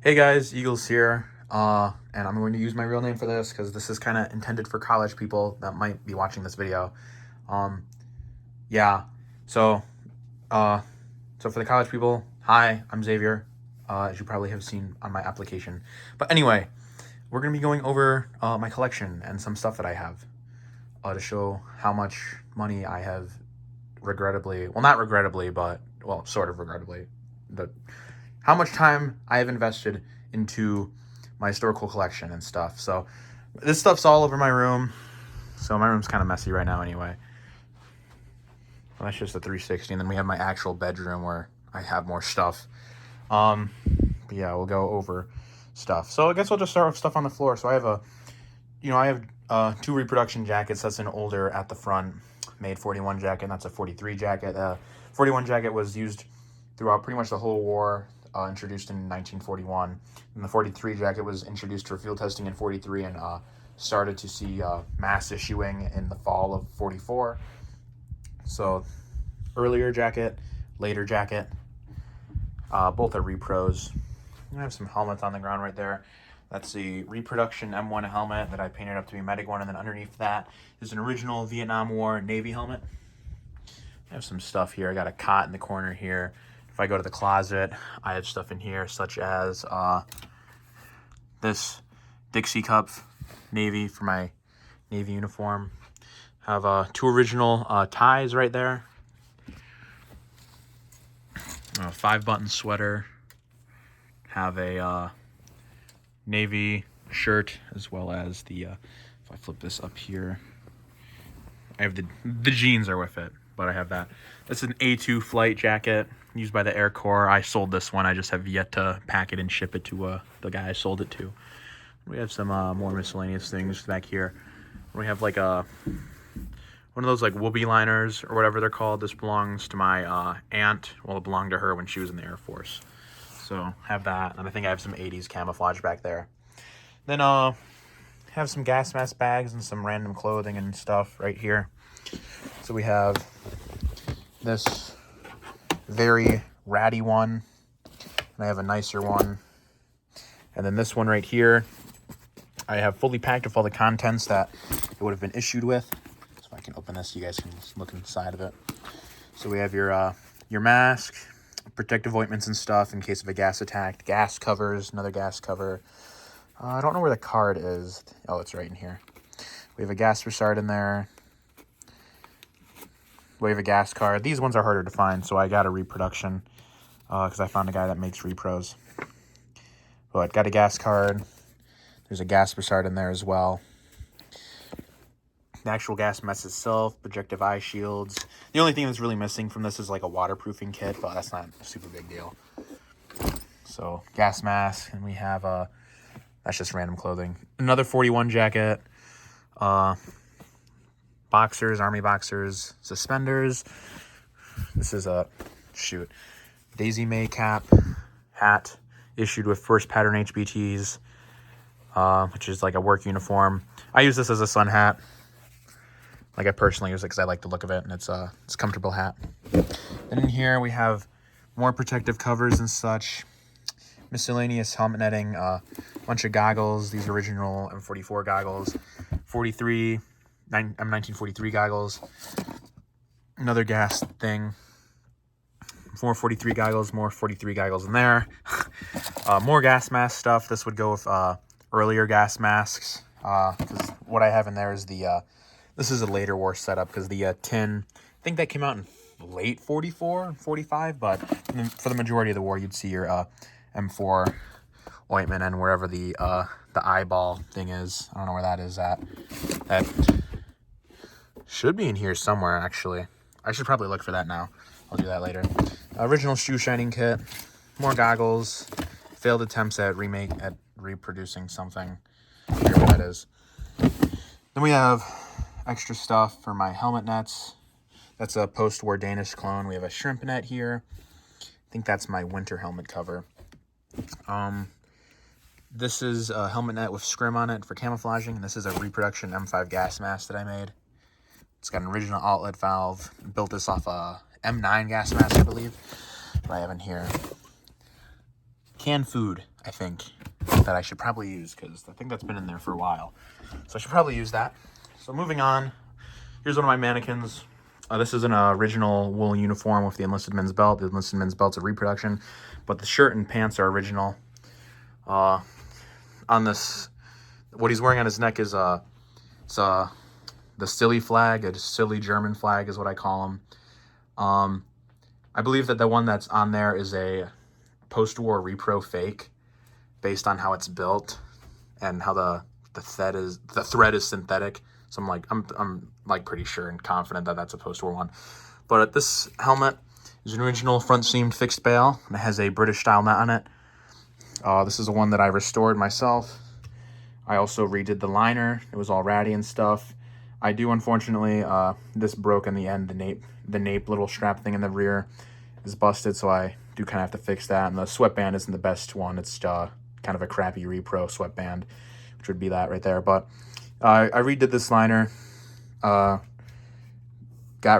Hey guys, Eagles here, and I'm going to use my real name for this because this is kind of intended for college people that might be watching this video. Um, yeah, so, uh, so for the college people, hi, I'm Xavier, as you probably have seen on my application. But anyway, we're going to be going over my collection and some stuff that I have to show how much money I have regrettably, well, not regrettably, but, well, sort of regrettably, the how much time I have invested into my historical collection and stuff. So this stuff's all over my room. So my room's kind of messy right now anyway. Well, that's just a 360. And then we have my actual bedroom where I have more stuff. But yeah, we'll go over stuff. So I guess I'll just start with stuff on the floor. So I have two reproduction jackets. That's an older at the front made 41 jacket. And that's a 43 jacket. 41 jacket was used throughout pretty much the whole war. Introduced in 1941, and the 43 jacket was introduced for field testing in 43 and started to see mass issuing in the fall of 44. So earlier jacket, later jacket, both are repros. I have some helmets on the ground right there. That's the reproduction M1 helmet that I painted up to be Medic 1, and then underneath that is an original Vietnam War Navy helmet. I have some stuff here. I got a cot in the corner here. If I go to the closet, I have stuff in here such as this Dixie Cup Navy for my Navy uniform. Have two original ties right there. A 5-button sweater. Have a Navy shirt as well as the, if I flip this up here, I have the jeans are with it, but I have that. That's an A2 flight jacket used by the Air Corps. I sold this one. I just have yet to pack it and ship it to the guy I sold it to. We have some more miscellaneous things back here. We have like one of those like whoopee liners or whatever they're called. This belongs to my aunt. Well, it belonged to her when she was in the Air Force. So have that. And I think I have some 80s camouflage back there. Then have some gas mask bags and some random clothing and stuff right here. So we have this very ratty one, and I have a nicer one, and then this one right here I have fully packed with all the contents that it would have been issued with. So if I can open this, you guys can look inside of it. So we have your mask, protective ointments and stuff in case of a gas attack, gas covers, another gas cover. I don't know where the card is. Oh, it's right in here. We have a gas Broussard in there. We have a gas card. These ones are harder to find, so I got a reproduction because I found a guy that makes repros. But got a gas card. There's a gas Broussard in there as well. The actual gas mask itself, projective eye shields. The only thing that's really missing from this is like a waterproofing kit, but that's not a super big deal. So gas mask, and we have that's just random clothing. Another 41 jacket. Boxers, army boxers, suspenders. This is a Daisy May cap hat issued with first pattern HBTs, which is like a work uniform. I use this as a sun hat. Like I personally use it because I like the look of it, and it's a comfortable hat. And in here we have more protective covers and such. Miscellaneous helmet netting, bunch of goggles. These original M44 goggles, 43. M1943 goggles, another gas thing, more 43 goggles, more 43 goggles in there, more gas mask stuff. This would go with earlier gas masks, because what I have in there is this is a later war setup, because the tin, I think that came out in late 44, 45, but for the majority of the war, you'd see your M4 ointment and wherever the eyeball thing is. I don't know where that is at. That should be in here somewhere, actually. I should probably look for that now. I'll do that later. Original shoe shining kit. More goggles. Failed attempts at reproducing something. I forget what that is. Then we have extra stuff for my helmet nets. That's a post-war Danish clone. We have a shrimp net here. I think that's my winter helmet cover. This is a helmet net with scrim on it for camouflaging. And this is a reproduction M5 gas mask that I made. It's got an original outlet valve. Built this off a M9 gas mask, I believe. But I have in here. Canned food. I think, that I should probably use, because I think that's been in there for a while. So I should probably use that. So moving on, here's one of my mannequins. This is an original wool uniform with the enlisted men's belt. The enlisted men's belt's a reproduction, but the shirt and pants are original. On this, what he's wearing on his neck is the Silly flag, a Silly German flag is what I call them. I believe that the one that's on there is a post-war repro fake, based on how it's built and how the thread is synthetic. So I'm like pretty sure and confident that that's a post-war one. But this helmet is an original front seamed fixed bail, and it has a British style net on it. This is the one that I restored myself. I also redid the liner. It was all ratty and stuff. I do, unfortunately, this broke in the end. The nape little strap thing in the rear is busted, so I do kind of have to fix that. And the sweatband isn't the best one. It's kind of a crappy repro sweatband, which would be that right there. But I redid this liner, got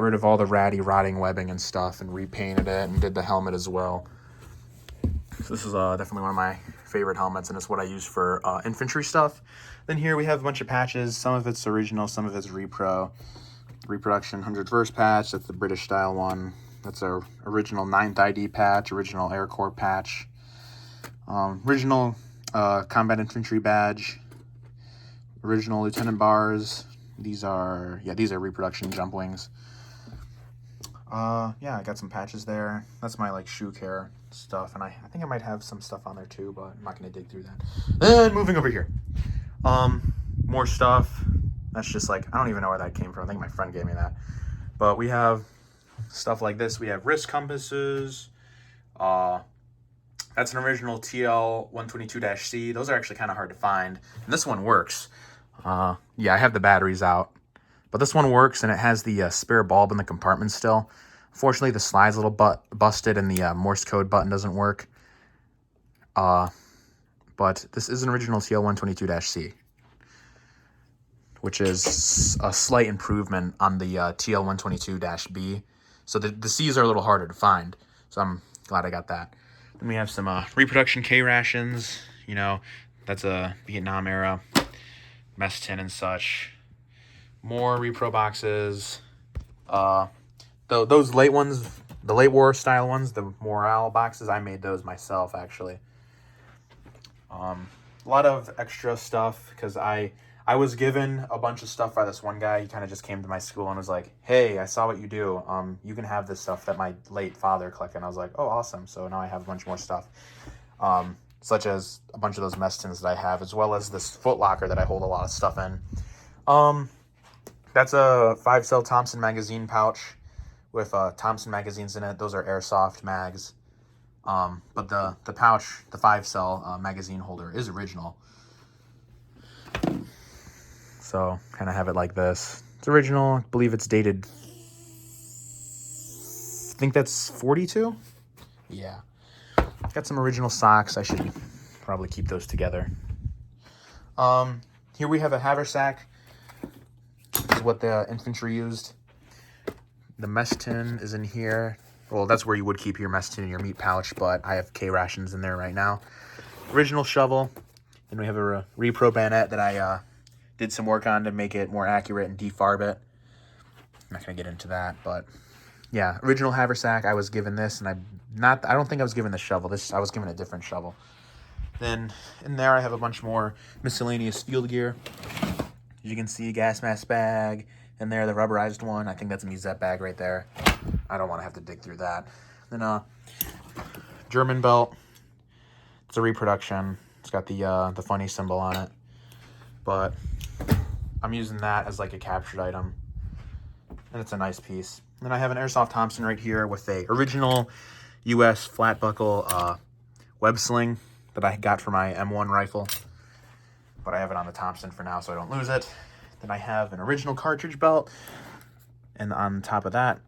rid of all the rotting webbing and stuff, and repainted it, and did the helmet as well. So this is definitely one of my favorite helmets, and it's what I use for infantry stuff. Then here we have a bunch of patches. Some of it's original, some of it's repro. Reproduction 100 verse patch, that's the British style one. That's our original 9th ID patch, original Air Corps patch. Original combat infantry badge. Original lieutenant bars. These are reproduction jump wings. I got some patches there. That's my shoe care stuff, and I think I might have some stuff on there too, but I'm not gonna dig through that. Then moving over here, more stuff. That's just I don't even know where that came from. I think my friend gave me that. But we have stuff like this. We have wrist compasses. That's an original TL 122-C. Those are actually kind of hard to find, and this one works. I have the batteries out, but this one works, and it has the spare bulb in the compartment still. Unfortunately, the slide's a little busted, and the Morse code button doesn't work. But this is an original TL 122-C, which is a slight improvement on the TL 122-B. So the C's are a little harder to find, so I'm glad I got that. Then we have some reproduction K rations. That's a Vietnam era mess tin and such. More repro boxes. Those late ones, the late war style ones, the morale boxes, I made those myself actually. A lot of extra stuff because I was given a bunch of stuff by this one guy. He kind of just came to my school and was like, "Hey, I saw what you do. You can have this stuff that my late father collected." And I was like, "Oh, awesome!" So now I have a bunch more stuff, such as a bunch of those mess tins that I have, as well as this Foot Locker that I hold a lot of stuff in. That's a 5-cell Thompson magazine pouch with Thompson magazines in it. Those are airsoft mags. But the pouch, the 5-cell magazine holder is original. So kind of have it like this. It's original. I believe it's dated. I think that's 42. Yeah. Got some original socks. I should probably keep those together. Here we have a haversack. This is what the infantry used. The mess tin is in here. Well, that's where you would keep your mess tin and your meat pouch, but I have K rations in there right now. Original shovel. And we have a repro bayonet that I did some work on to make it more accurate and defarb it. I'm not going to get into that, but yeah, original haversack. I was given this, and I don't think I was given the shovel. I was given a different shovel. Then in there I have a bunch more miscellaneous field gear. As you can see, gas mask bag. In there, the rubberized one. I think that's a Musette bag right there. I don't want to have to dig through that. Then German belt. It's a reproduction. It's got the funny symbol on it. But I'm using that as a captured item. And it's a nice piece. Then I have an Airsoft Thompson right here with a original U.S. flat buckle web sling that I got for my M1 rifle. But I have it on the Thompson for now so I don't lose it. Then I have an original cartridge belt. And on top of that,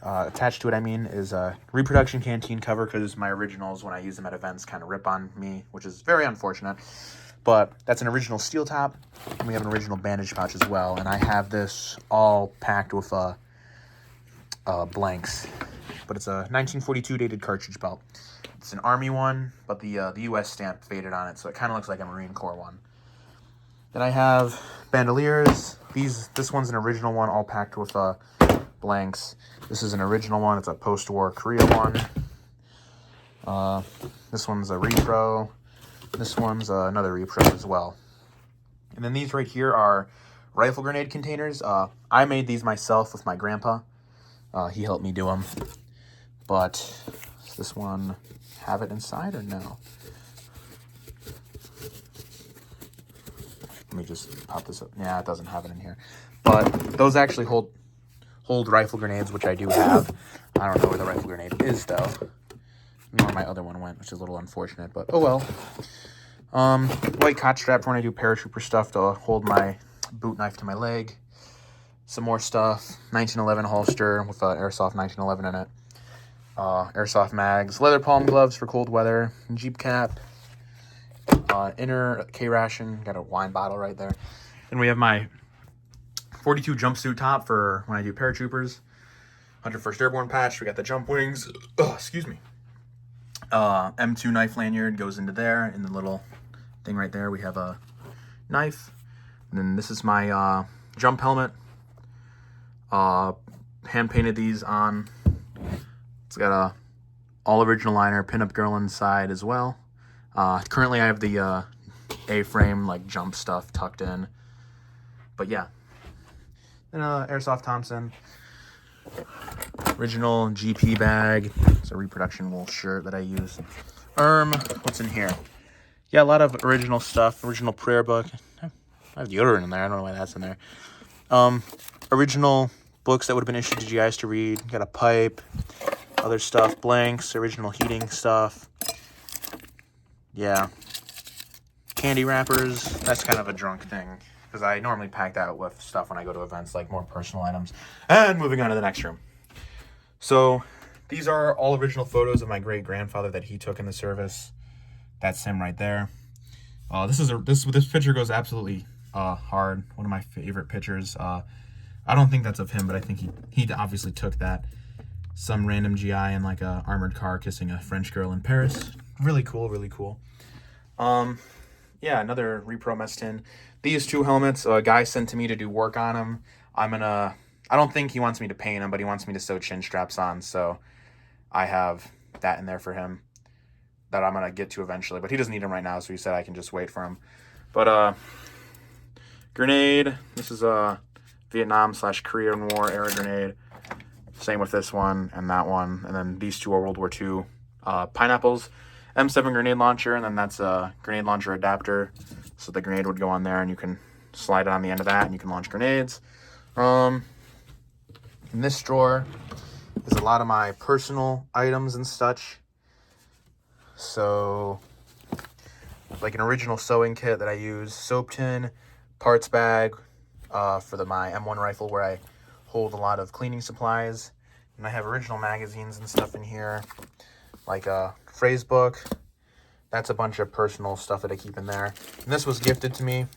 attached to it, is a reproduction canteen cover because my originals, when I use them at events, kind of rip on me, which is very unfortunate. But that's an original steel top. And we have an original bandage pouch as well. And I have this all packed with blanks. but it's a 1942 dated cartridge belt. It's an Army one, but the U.S. stamp faded on it, so it kind of looks like a Marine Corps one. Then I have bandoliers. This one's an original one, all packed with blanks. This is an original one. It's a post-war Korea one. This one's a repro. This one's another repro as well. And then these right here are rifle grenade containers. I made these myself with my grandpa. He helped me do them. But does this one have it inside or no? Let me just pop this up. Yeah, it doesn't have it in here. But those actually hold rifle grenades, which I do have. I don't know where the rifle grenade is, though. Nor my other one went, which is a little unfortunate, but oh well. White cot strap for when I do paratrooper stuff to hold my boot knife to my leg. Some more stuff. 1911 holster with airsoft 1911 in it. Airsoft mags. Leather palm gloves for cold weather. Jeep cap. Inner K-ration. Got a wine bottle right there. And we have my 42 jumpsuit top for when I do paratroopers. 101st Airborne patch. We got the jump wings. Oh, excuse me. M2 knife lanyard goes into there. In the little thing right there, we have a knife. And then this is my jump helmet. Hand painted these on. It's got a all original liner, pinup girl inside as well. Currently I have the A-frame like jump stuff tucked in. But yeah. Then Airsoft Thompson. Original GP bag. It's a reproduction wool shirt that I use. What's in here? Yeah, a lot of original stuff. Original prayer book. I have deodorant in there. I don't know why that's in there. Original books that would have been issued to GIs to read. Got a pipe. Other stuff. Blanks. Original heating stuff. Yeah. Candy wrappers. That's kind of a drunk thing, because I normally pack that with stuff when I go to events, like more personal items. And moving on to the next room. So these are all original photos of my great-grandfather that he took in the service. That's him right there. This picture goes absolutely hard. One of my favorite pictures. I don't think that's of him, but I think he obviously took that. Some random GI in like a armored car kissing a French girl in Paris. Really cool, really cool. Yeah, another repro mess tin. These two helmets, a guy sent to me to do work on them. I don't think he wants me to paint them, but he wants me to sew chin straps on, so I have that in there for him that I'm going to get to eventually, but he doesn't need them right now, so he said I can just wait for him. But, grenade, this is a Vietnam/Korean War era grenade. Same with this one and that one, and then these two are World War II pineapples. M7 grenade launcher, and then that's a grenade launcher adapter, so the grenade would go on there, and you can slide it on the end of that, and you can launch grenades. In this drawer is a lot of my personal items and such. So, like an original sewing kit that I use, soap tin, parts bag for my M1 rifle where I hold a lot of cleaning supplies. And I have original magazines and stuff in here, like a phrase book. That's a bunch of personal stuff that I keep in there. And this was gifted to me,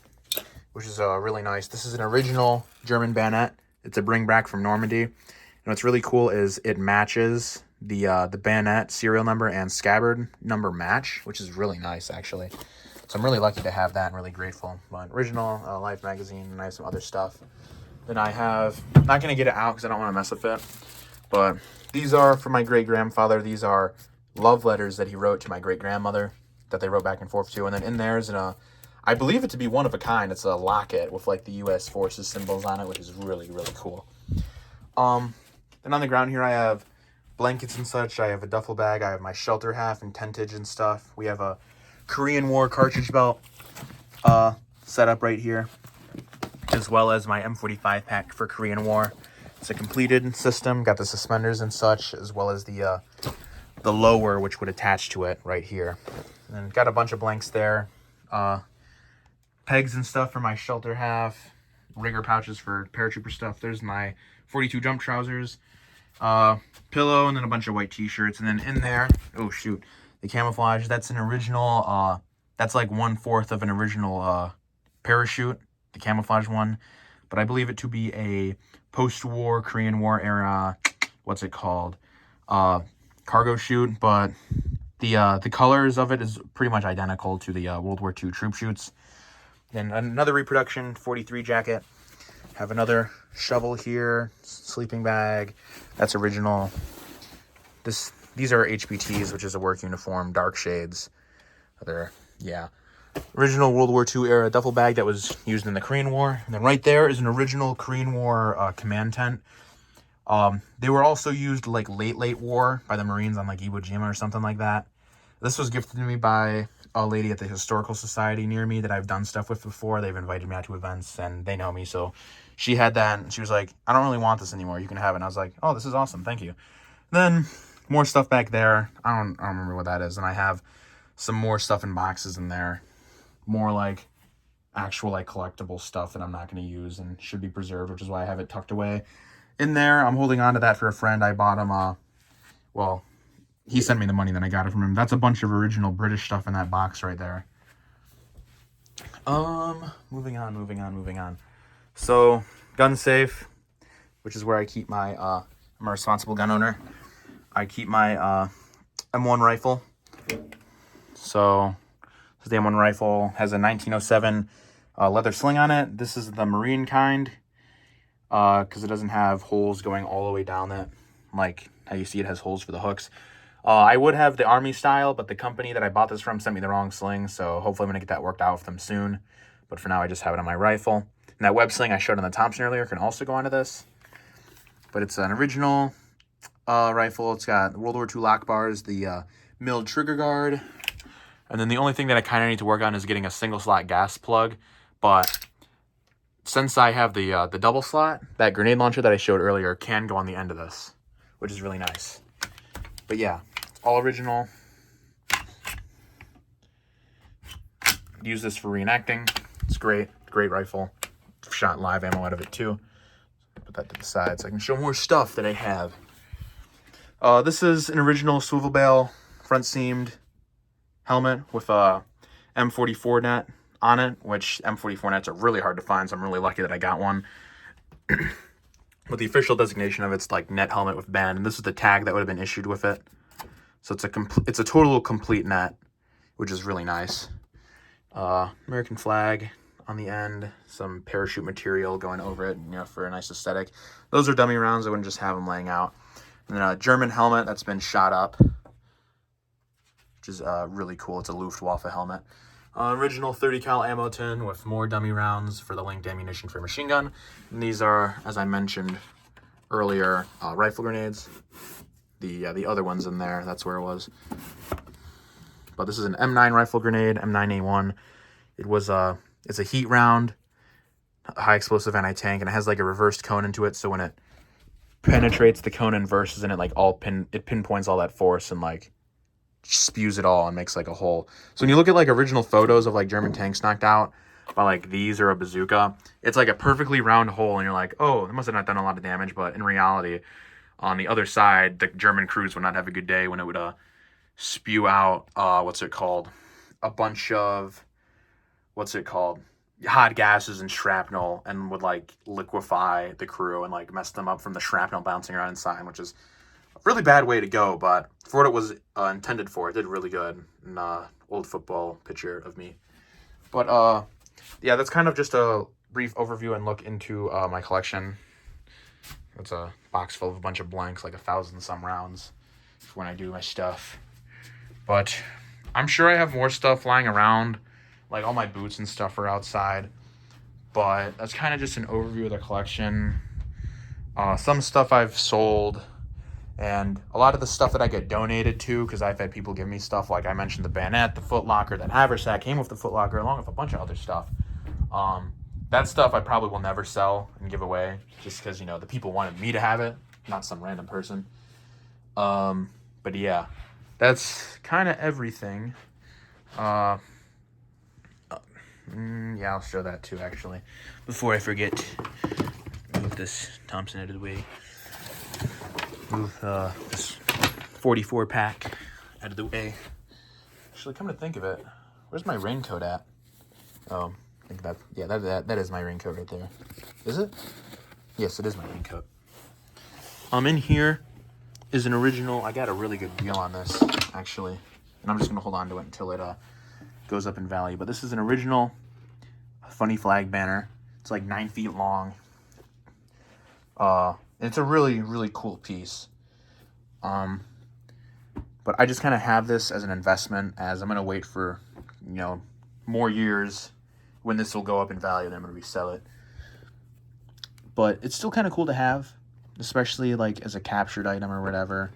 which is really nice. This is an original German bayonet. It's a bring back from Normandy. And what's really cool is it matches the bayonet serial number and scabbard number match, which is really nice, actually. So I'm really lucky to have that and really grateful. But original Life magazine, and I have some other stuff. Then I have, I'm not going to get it out because I don't want to mess with it. But these are for my great-grandfather. These are love letters that he wrote to my great-grandmother that they wrote back and forth to. And then in there is I believe it to be one of a kind. It's a locket with like the U.S. Forces symbols on it, which is really, really cool. Then on the ground here I have blankets and such. I have a duffel bag. I have my shelter half and tentage and stuff. We have a Korean War cartridge belt set up right here, as well as my M45 pack for Korean War. It's a completed system. Got the suspenders and such, as well as the lower, which would attach to it right here. And then got a bunch of blanks there. Pegs and stuff for my shelter half. Rigger pouches for paratrooper stuff. There's my 42 jump trousers. Pillow, and then a bunch of white t-shirts. And then in there, oh shoot, the camouflage. That's an original, that's like 1/4 of an original parachute, the camouflage one. But I believe it to be a post-war Korean War era, what's it called? cargo chute, but the colors of it is pretty much identical to the World War II troop chutes. Then another reproduction 43 jacket. Have another shovel here, sleeping bag. That's original. These are HBTs, which is a work uniform, dark shades. Original World War II era duffel bag that was used in the Korean War. And then right there is an original Korean War command tent. They were also used like late war by the Marines on like Iwo Jima or something like that. This was gifted to me by a lady at the Historical Society near me that I've done stuff with before. They've invited me out to events and they know me. So she had that and she was like, I don't really want this anymore. You can have it. And I was like, oh, this is awesome. Thank you. Then more stuff back there. I don't remember what that is. And I have some more stuff in boxes in there. More like actual like collectible stuff that I'm not going to use and should be preserved, which is why I have it tucked away in there. I'm holding on to that for a friend. I bought him well, he sent me the money, then I got it from him. That's a bunch of original British stuff in that box right there. Moving on. So, gun safe, which is where I keep my I'm a responsible gun owner. I keep my M1 rifle. So, this is the M1 rifle, has a 1907 leather sling on it. This is the Marine kind, because it doesn't have holes going all the way down it, like how you see it has holes for the hooks. I would have the Army style, but the company that I bought this from sent me the wrong sling, so hopefully I'm going to get that worked out with them soon. But for now, I just have it on my rifle. And that web sling I showed on the Thompson earlier can also go onto this. But it's an original rifle. It's got World War II lock bars, the milled trigger guard. And then the only thing that I kind of need to work on is getting a single slot gas plug. But since I have the double slot, that grenade launcher that I showed earlier can go on the end of this, which is really nice. But yeah, all original. Use this for reenacting. It's great rifle. Shot live ammo out of it too. Put that to the side so I can show more stuff that I have. This is an original swivel bail front seamed helmet with a M44 net on it, which M44 nets are really hard to find, so I'm really lucky that I got one. But the official designation of it's like net helmet with band, and this is the tag that would have been issued with it. So it's a total complete net, which is really nice. American flag on the end, some parachute material going over it, for a nice aesthetic. Those are dummy rounds. I wouldn't just have them laying out. And then a German helmet that's been shot up, which is really cool. It's a Luftwaffe helmet. Original 30 cal ammo tin with more dummy rounds for the linked ammunition for machine gun. And these are, as I mentioned earlier, rifle grenades. The other one's in there. That's where it was. But this is an M9 rifle grenade, M9A1. It was it's a heat round, high explosive anti-tank, and it has like a reversed cone into it. So when it penetrates the cone and verses in it, like it pinpoints all that force and like spews it all and makes like a hole. So when you look at like original photos of like German tanks knocked out by like these or a bazooka, it's like a perfectly round hole and you're like, oh, it must have not done a lot of damage. But in reality, on the other side, the German crews would not have a good day when it would spew out a bunch of hot gases and shrapnel, and would like liquefy the crew and like mess them up from the shrapnel bouncing around inside, which is really bad way to go, but for what it was intended for, it did really good. An old football picture of me. But yeah, that's kind of just a brief overview and look into my collection. It's a box full of a bunch of blanks, like 1,000 some rounds for when I do my stuff. But I'm sure I have more stuff lying around, like all my boots and stuff are outside. But that's kind of just an overview of the collection. Some stuff I've sold. And a lot of the stuff that I get donated to, because I've had people give me stuff, like I mentioned the bayonet, the footlocker, that haversack came with the footlocker, along with a bunch of other stuff. That stuff I probably will never sell and give away, just because, the people wanted me to have it, not some random person. But yeah, that's kind of everything. Yeah, I'll show that too, actually. Before I forget, move this Thompson out of the way. Move this 44 pack out of the way. Actually, come to think of it, where's my raincoat at? Oh, I think that is my raincoat right there. Is it? Yes, it is my raincoat. In here is an original. I got a really good deal on this, actually. And I'm just going to hold on to it until it goes up in value. But this is an original funny flag banner. It's like 9 feet long. And it's a really, really cool piece. But I just kind of have this as an investment, as I'm going to wait for, you know, more years when this will go up in value, then I'm going to resell it. But it's still kind of cool to have, especially like as a captured item or whatever.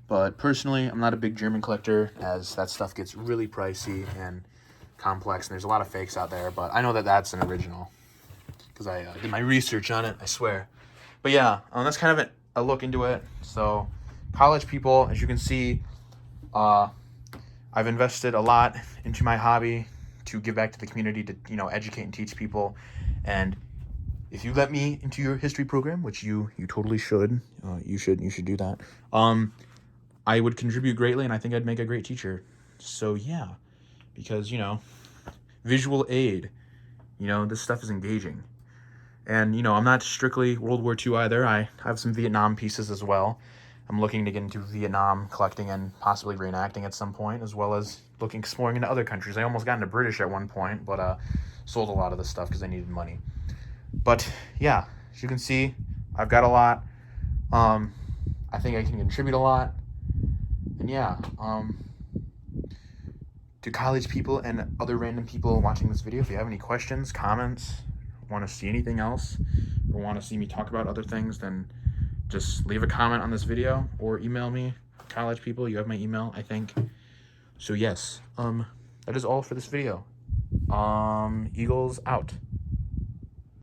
But personally, I'm not a big German collector, as that stuff gets really pricey and complex, and there's a lot of fakes out there. But I know that that's an original because I did my research on it, I swear. But yeah, that's kind of a look into it. So college people, as you can see, I've invested a lot into my hobby to give back to the community, to, you know, educate and teach people. And if you let me into your history program, which you totally should, you should do that. I would contribute greatly, and I think I'd make a great teacher. So yeah, because, you know, visual aid, you know, this stuff is engaging. And, you know, I'm not strictly World War II either. I have some Vietnam pieces as well. I'm looking to get into Vietnam collecting and possibly reenacting at some point, as well as exploring into other countries. I almost got into British at one point, but sold a lot of this stuff because I needed money. But yeah, as you can see, I've got a lot. I think I can contribute a lot. And yeah, to college people and other random people watching this video, if you have any questions, comments, want to see anything else, or want to see me talk about other things, then just leave a comment on this video or email me. College people, you have my email, I think. So yes, that is all for this video. Eagles out.